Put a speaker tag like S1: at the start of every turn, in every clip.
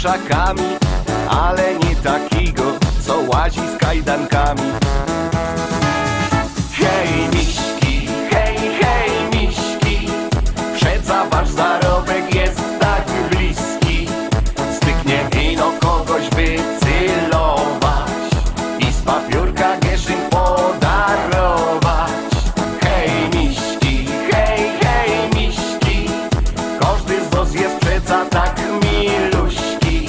S1: wieszakami, ale nie takiego, co łazi z kajdankami. Hej miśki, hej miśki, przeca wasz zarobek jest tak bliski. Styknie ino kogoś wycylować i z papiórka gieszyn podarować. Hej miśki, hej miśki, każdy z was jest przeca tak miluśki,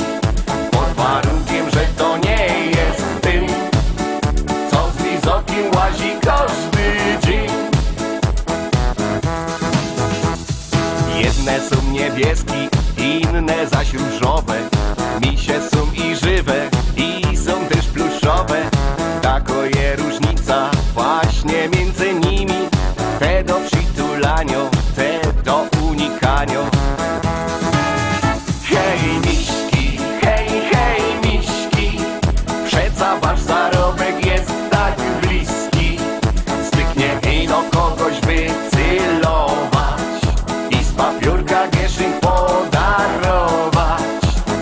S1: pod warunkiem, że to nie jest tym, co z lizokiem łazi każdy dzień. Jedne są niebieski, inne zaś różowe, misie są i żywe, i są też pluszowe. Tako je różnica właśnie między nimi, te do przytulania, te do unikania. Hej miśki, hej miśki, przeca wasz zarobek jest tak bliski. Styknie ino kogoś wycylować i z papiórka gieszyn podarować.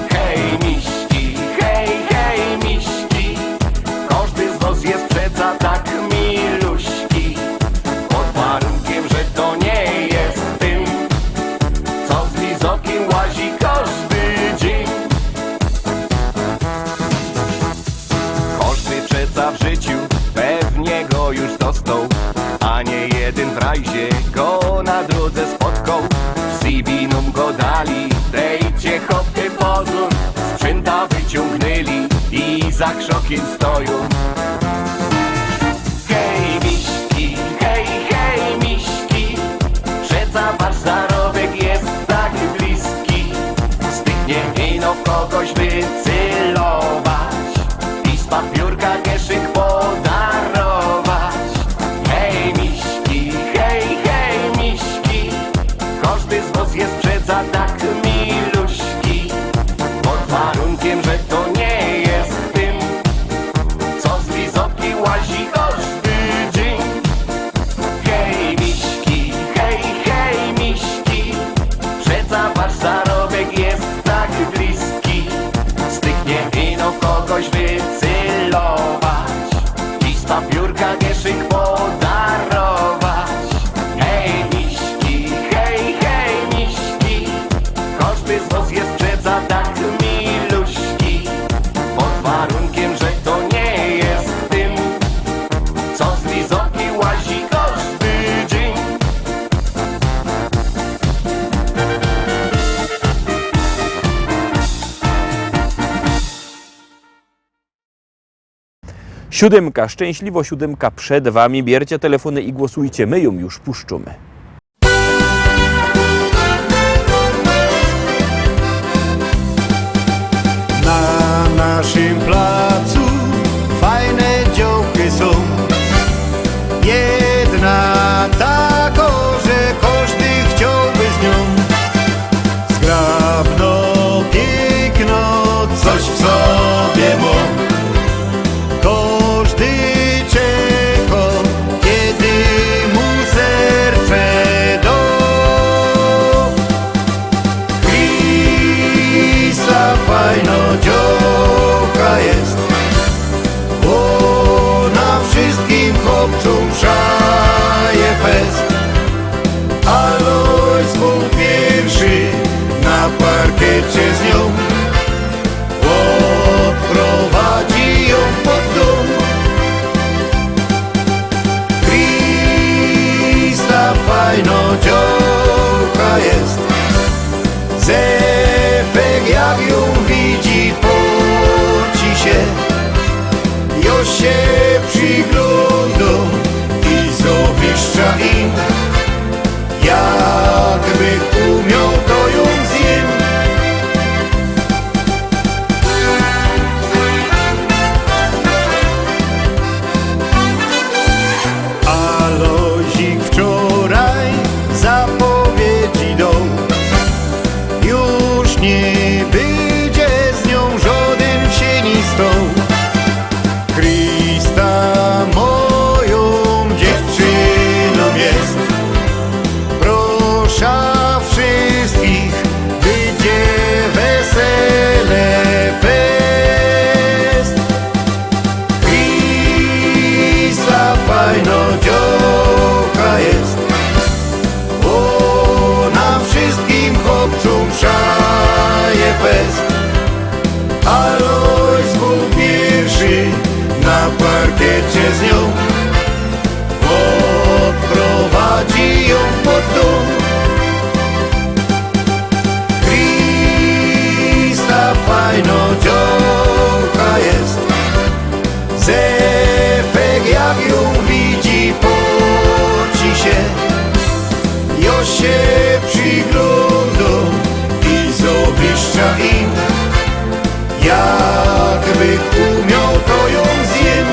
S1: Hej miśki, hej miśki, każdy z was jest przeca tak miluśki, pod warunkiem, że to nie jest tym, co z lizokiem łazi każdy dzień. Każdy przeca w życiu pewnie go już dostał, a nie jeden w rajzie go na drodze spotkał. W Sibinum go dali, dejcie chopy pozór, sprzęta wyciągnęli i za krzokiem stoją. Hej miśki, hej miśki, przeca wasz zarobek jest tak bliski. Styknie ino kogoś wycylować i z papiórka gieszyn podarować. Hej miśki, hej miśki, każdy z was jest przeca tak miluśki, pod warunkiem, że to nie jest tym, co z lizoki łazi każdy dzień. Hej miśki, hej miśki, przeca wasz zarobek jest tak bliski. Styknie ino kogoś wycylować i z papiórka gieszyn podarować. Hej miśki, hej miśki, każdy z was jest przeca tak miluśki, pod warunkiem, że to nie jest tym, co z lizoki łazi każdy dzień.
S2: Siódemka, szczęśliwo siódemka przed wami. Bierzcie telefony i głosujcie, my ją już puszczymy.
S3: Na naszym placu fajne działki są. Jedna taka, że każdy chciałby z nią. Zgrabno, piękno, coś w sobie ma. Każdy czeka, kiedy mu serce da. Krista fajna działka jest, ona wszystkim chłopcom przaje fest. Alois był pierwszy na parkiecie z nią, odprowadzi ją pod dom. Krista fajna działka jest, Zefek jak ją widzi poci się. Ja się przyglądam i zawiszcza im, jakby umiał to ją zjem. Alozik wczoraj zapowiedzi dał, już nie będzie z nią żaden wsienistą. Krista moją dziewczyną jest. się przyglądam i zawiszcza im. Jakby umiał, to ją zjem.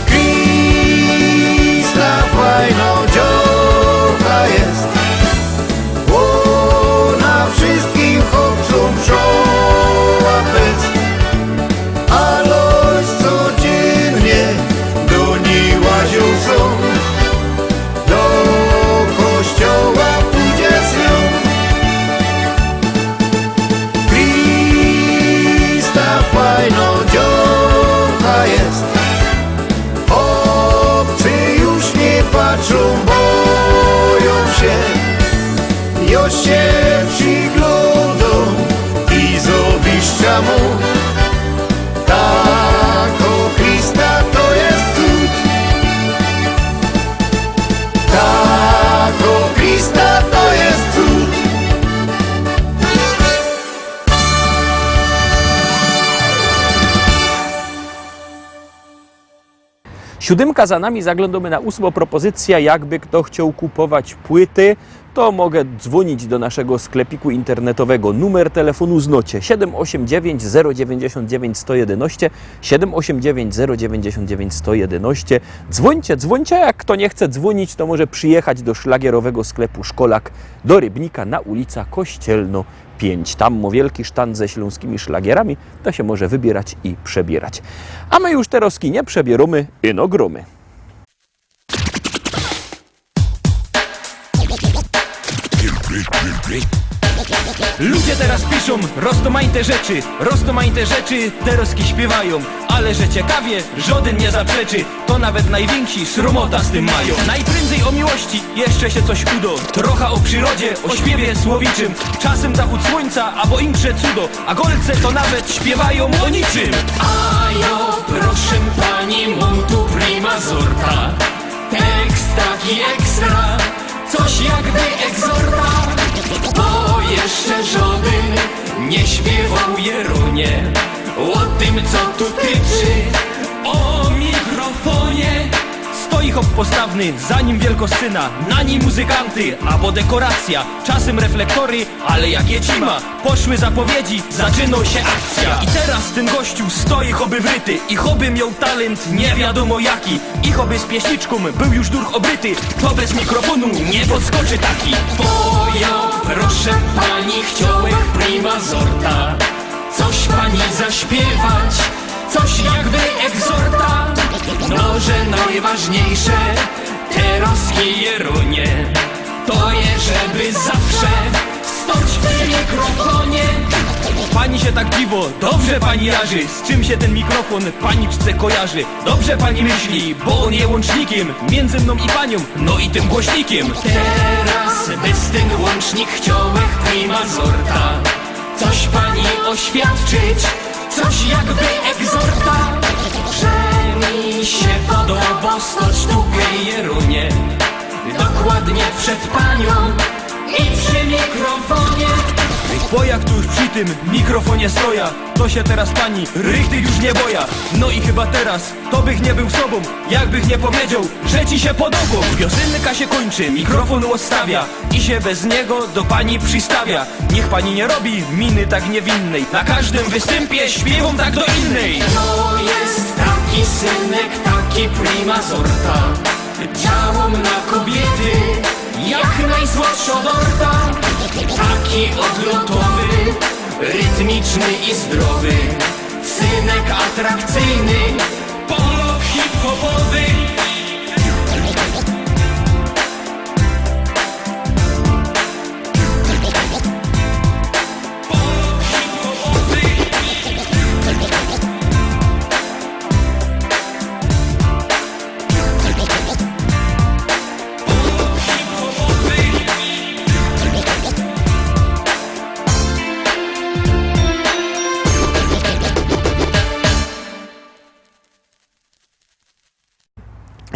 S3: Krista fajno dziołka jest, ona wszystkim chłopcom przoła fest. Aloś codziennie do niej łazią są, do kościoła pójdzie z nią. Krista fajno dziołka jest, obcy już nie patrzą, boją się. Ja się przyglądam i zawiszcza mu. Tako Krista to jest cud. Tako Krista to jest cud.
S2: Siódemka za nami, zaglądamy na 8. propozycja. Jakby kto chciał kupować płyty, to mogę dzwonić do naszego sklepiku internetowego. Numer telefonu znocie 789 099 111 789 099 111. Dzwońcie, dzwońcie, jak kto nie chce dzwonić, to może przyjechać do szlagierowego sklepu Szkolak do Rybnika na ulica Kościelno 5. Tam ma wielki sztand ze śląskimi szlagierami, to się może wybierać i przebierać. A my już teraz nie przebieramy, ino gromy.
S4: Ludzie teraz piszą roztomańte rzeczy, teroski śpiewają. Ale że ciekawie, żaden nie zaprzeczy, to nawet najwięksi sromota z tym mają. Najprędzej o miłości jeszcze się coś udo, trochę o przyrodzie, o śpiewie słowiczym. Czasem zachód słońca, albo insze cudo, a golce to nawet śpiewają o niczym.
S5: A jo, proszę pani, mam tu prima sorta. Tekst taki ekstra, coś jakby egzorta. Bo jeszcze żaden nie śpiewał Jerunie o tym, co tu tyczy.
S4: O mikrofonie stoi hop postawny, za nim wielkoscyna, na nim muzykanty, albo dekoracja. Czasem reflektory, ale jak jecima, poszły zapowiedzi, zaczynał się akcja. I teraz ten gościu stoi choby wryty, i choby miał talent nie wiadomo jaki, i choby z pieśniczką był już durch obryty, to bez mikrofonu nie podskoczy taki.
S5: Bo jo, proszę pani, chciałem prima sorta. Coś pani zaśpiewać, coś jakby egzorta. No, że najważniejsze, teroski Jerunie, to je, żeby zawsze stać w mikrofonie.
S4: Pani się tak dziwo, dobrze pani raży, z czym się ten mikrofon paniczce kojarzy. Dobrze pani myśli, bo on je łącznikiem między mną i panią, no i tym głośnikiem.
S5: Teraz bez ten łącznik chciałem prima sorta. Coś pani oświadczyć, coś jakby egzorta. Że mi się podoba stać tutaj Jerunie, dokładnie przed panią i przy mikrofonie.
S4: Bo jak tu już przy tym mikrofonie stoja, to się teraz pani rychty już nie boja. No i chyba teraz to bych nie był sobą, jakbych nie powiedział, że ci się podoba. Piosenka się kończy, mikrofon odstawia i się bez niego do pani przystawia. Niech pani nie robi miny tak niewinnej, na każdym występie śpiewam tak do innej.
S5: To jest taki synek, taki prima sorta. Działam na kobiety, jak najsłodsza dorta. Taki odlotowy, rytmiczny i zdrowy, synek atrakcyjny,
S4: Polo hip-hopowy.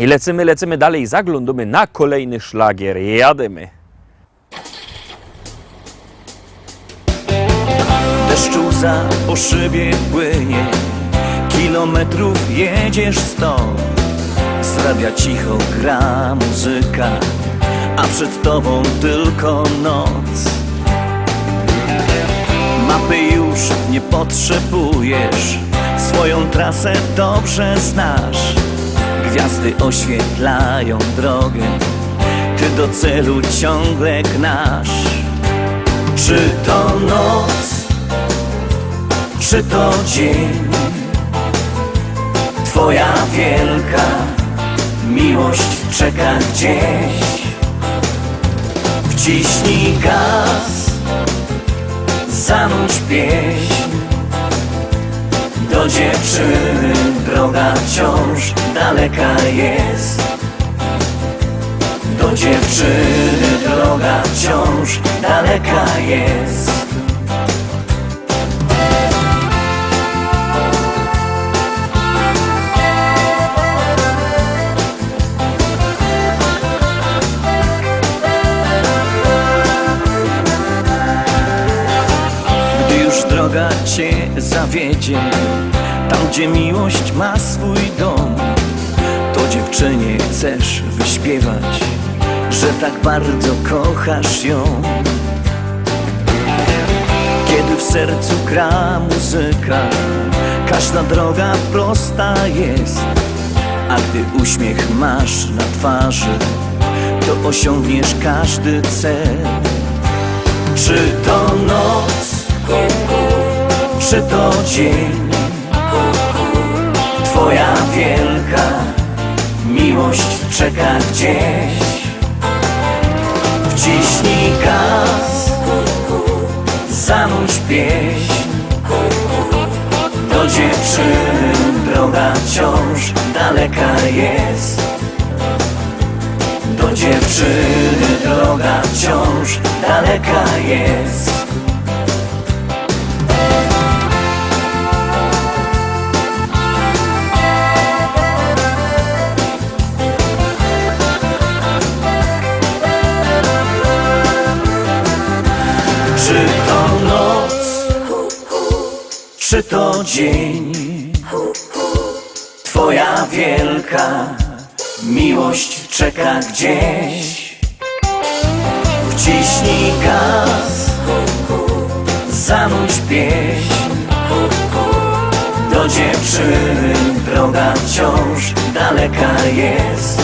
S2: I lecimy dalej, zaglądamy na kolejny szlagier. Jademy.
S1: Deszczu za po szybie płynie, kilometrów jedziesz 100. Z radia cicho gra muzyka, a przed tobą tylko noc. Mapy już nie potrzebujesz, swoją trasę dobrze znasz. Gwiazdy oświetlają drogę, ty do celu ciągle gnasz. Czy to noc, czy to dzień, twoja wielka miłość czeka gdzieś. Wciśnij gaz, zanurz pieśń, do dziewczyny droga wciąż daleka jest. Do dziewczyny droga wciąż daleka jest. Gdy już droga cię zawiedzie, tam gdzie miłość ma swój dom, to dziewczynie chcesz wyśpiewać, że tak bardzo kochasz ją. Kiedy w sercu gra muzyka, każda droga prosta jest. A gdy uśmiech masz na twarzy, to osiągniesz każdy cel. Czy to noc, czy to dzień, twoja wielka miłość czeka gdzieś. Wciśnij gaz, zanurz pieśń, do dziewczyny droga wciąż daleka jest. Do dziewczyny droga wciąż daleka jest. Czy to noc, czy to dzień, twoja wielka miłość czeka gdzieś. Wciśnij gaz, zanurz pieśń, do dziewczyny droga wciąż daleka jest.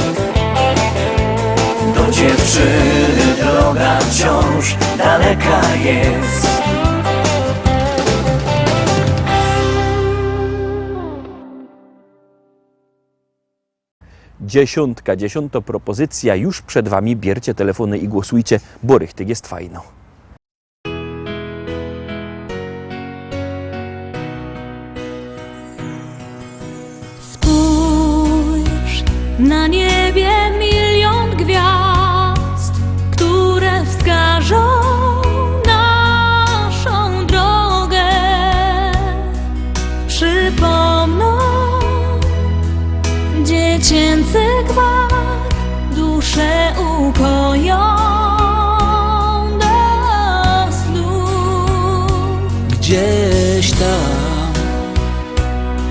S1: Do dziewczyny droga wciąż daleka jest.
S2: Dziesiąta propozycja już przed wami. Bierzcie telefony i głosujcie, bo rychtyk jest fajno.
S6: Spójrz, na niebie milion gwiazd, które wskażą naszą drogę. Przypomną dziecięcy gwar, duszę ukoją do snu.
S7: Gdzieś tam,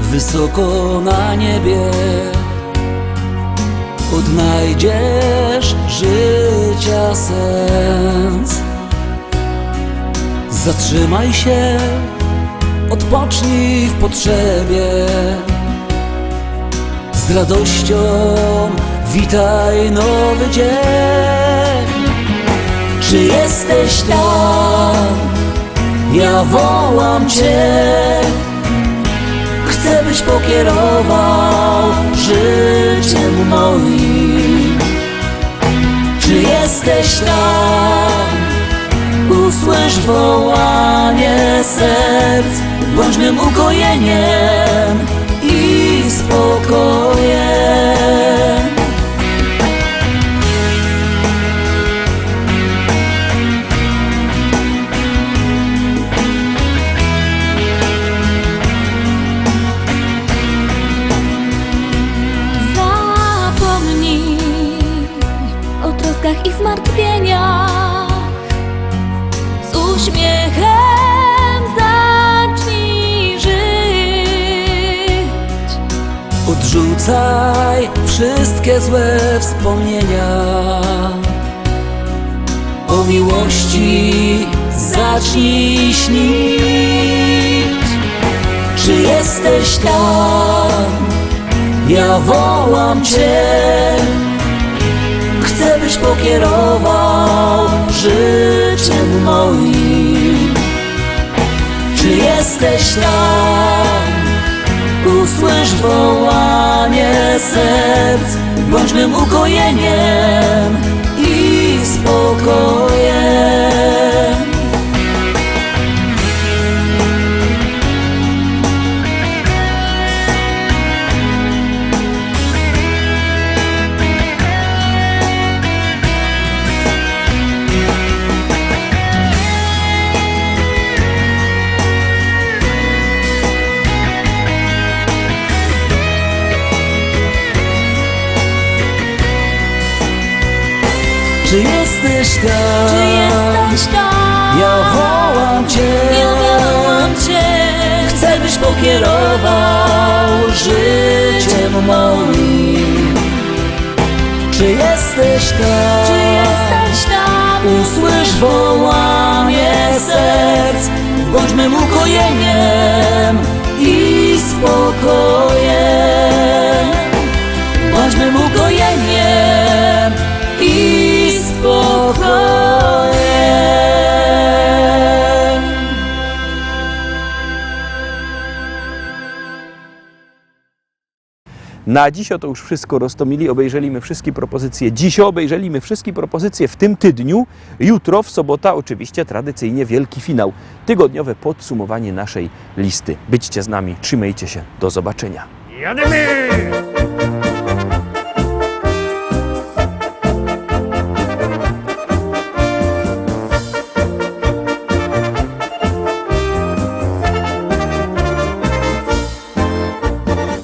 S7: wysoko na niebie, odnajdziesz życia sens. Zatrzymaj się, odpocznij w potrzebie. Z radością witaj nowy dzień. Czy jesteś tam? Ja wołam Cię. Chcę, byś pokierował życiem moim. Czy jesteś tam? Usłysz wołanie serc, bądź mym ukojeniem i spokojem.
S6: troskach i zmartwieniach. Z uśmiechem zacznij żyć.
S7: Odrzucaj wszystkie złe wspomnienia. O miłości zacznij śnić. Czy jesteś tam? Ja wołam Cię. Chcę, byś pokierował życiem moim. Czy jesteś tam? Usłysz wołanie serc. Bądź mym ukojeniem i spokojem. Czy jesteś tam?
S6: Czy jesteś tam?
S7: Ja wołam Cię.
S6: Ja wołam Cię.
S7: Chcę, byś pokierował życiem moim. Czy jesteś tam?
S6: Czy jesteś tam?
S7: Usłysz wołanie serc. Bądź mym ukojeniem i spokojem. Bądź mym ukojeniem i spokojem.
S2: Na dziś to już wszystko. Roztomili obejrzeliśmy wszystkie propozycje. Dziś obejrzeliśmy wszystkie propozycje w tym tydniu. Jutro, w sobota, oczywiście tradycyjnie wielki finał. Tygodniowe podsumowanie naszej listy. Byćcie z nami, trzymajcie się. Do zobaczenia.
S3: Jademy!